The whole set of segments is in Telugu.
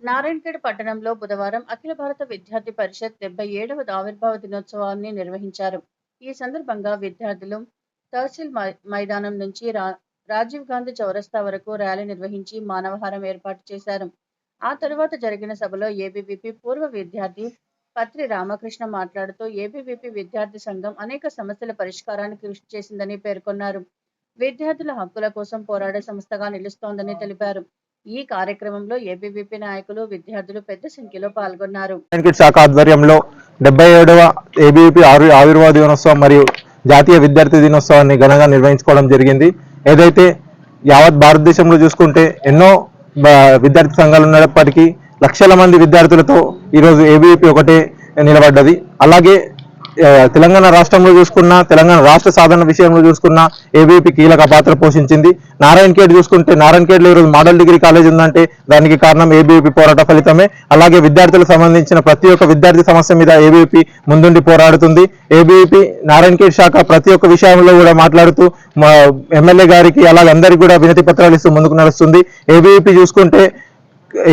నారాయణఖేడ్ పట్టణంలో బుధవారం అఖిల భారత విద్యార్థి పరిషత్ 77వ ఆవిర్భావ దినోత్సవాన్ని నిర్వహించారు. ఈ సందర్భంగా విద్యార్థులు తహసీల్ మైదానం నుంచి రాజీవ్ గాంధీ చౌరస్తా వరకు ర్యాలీ నిర్వహించి మానవహారం ఏర్పాటు చేశారు. ఆ తరువాత జరిగిన సభలో ఏబీవీపీ పూర్వ విద్యార్థి పత్రి రామకృష్ణ మాట్లాడుతూ ఏబీవీపీ విద్యార్థి సంఘం అనేక సమస్యల పరిష్కారానికి కృషి చేసిందని పేర్కొన్నారు. విద్యార్థుల హక్కుల కోసం పోరాడే సంస్థగా నిలుస్తోందని తెలిపారు. ఈ కార్యక్రమంలో ఏబీవీపీ నాయకులు, విద్యార్థులు పెద్ద సంఖ్యలో పాల్గొన్నారు. శాఖ ఆధ్వర్యంలో 77వ ఏబీవీపీ ఆవిర్భావ దినోత్సవం మరియు జాతీయ విద్యార్థి దినోత్సవాన్ని ఘనంగా నిర్వహించుకోవడం జరిగింది. ఏదైతే యావత్ భారతదేశంలో చూసుకుంటే ఎన్నో విద్యార్థి సంఘాలు ఉన్నప్పటికీ లక్షల మంది విద్యార్థులతో ఈరోజు ఏబీవీపీ ఒకటే నిలబడ్డది. అలాగే తెలంగాణ రాష్ట్రంలో చూసుకున్న, తెలంగాణ రాష్ట్ర సాధన విషయంలో చూసుకున్న ఏబీవీపీ కీలక పాత్ర పోషించింది. నారాయణఖేడ్ చూసుకుంటే నారాయణఖేడ్లో ఈరోజు మోడల్ డిగ్రీ కాలేజ్ ఉందంటే దానికి కారణం ఏబీవీపీ పోరాట ఫలితమే. అలాగే విద్యార్థులకు సంబంధించిన ప్రతి ఒక్క విద్యార్థి సమస్య మీద ఏబీవీపీ ముందుండి పోరాడుతుంది. ఏబీవీపీ నారాయణఖేడ్ శాఖ ప్రతి ఒక్క విషయంలో కూడా మాట్లాడుతూ ఎమ్మెల్యే గారికి అలాగే అందరికీ కూడా వినతి పత్రాలు ఇస్తూ ముందుకు నడుస్తుంది. ఏబీవీపీ చూసుకుంటే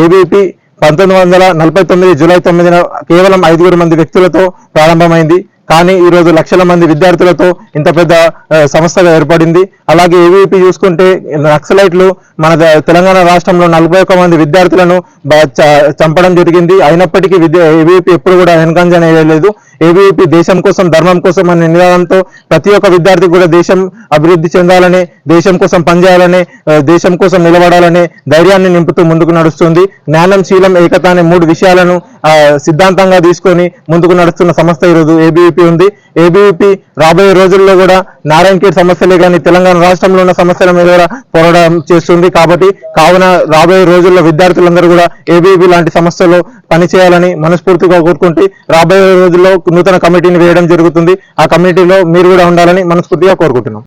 ఏబీవీపీ 1949 జూలై 9న కేవలం 5 మంది వ్యక్తులతో ప్రారంభమైంది. కానీ ఈరోజు లక్షల మంది విద్యార్థులతో ఇంత పెద్ద సంస్థగా ఏర్పడింది. అలాగే ఏబీవీపీ చూసుకుంటే నక్సలైట్లు మన తెలంగాణ రాష్ట్రంలో 41 మంది విద్యార్థులను చంపడం జరిగింది. అయినప్పటికీ ఏబీవీపీ ఎప్పుడు కూడా వెనుకంజ వేయలేదు. ఏబీవీపీ దేశం కోసం, ధర్మం కోసం అనే నినాదంతో ప్రతి ఒక్క విద్యార్థి కూడా దేశం అభివృద్ధి చెందాలని, దేశం కోసం పనిచేయాలని, దేశం కోసం నిలబడాలనే ధైర్యాన్ని నింపుతూ ముందుకు నడుస్తుంది. జ్ఞానం, శీలం, ఏకత అనే 3 విషయాలను సిద్ధాంతంగా తీసుకొని ముందుకు నడుస్తున్న సంస్థ ఈరోజు ఏబీవీపీ ఉంది. ఏబీవీపీ రాబోయే రోజుల్లో కూడా నారాయణఖేడ్ సమస్యలే కానీ తెలంగాణ రాష్ట్రంలో ఉన్న సమస్యల మీద కూడా పోరాటం చేస్తుంది. కావున రాబోయే రోజుల్లో విద్యార్థులందరూ కూడా ఏబీవీపీ లాంటి సమస్యలు పనిచేయాలని మనస్ఫూర్తిగా కోరుకుంటూ రాబోయే రోజుల్లో నూతన కమిటీని వేయడం జరుగుతుంది. ఆ కమిటీలో మీరు కూడా ఉండాలని మనస్ఫూర్తిగా కోరుకుంటున్నాం.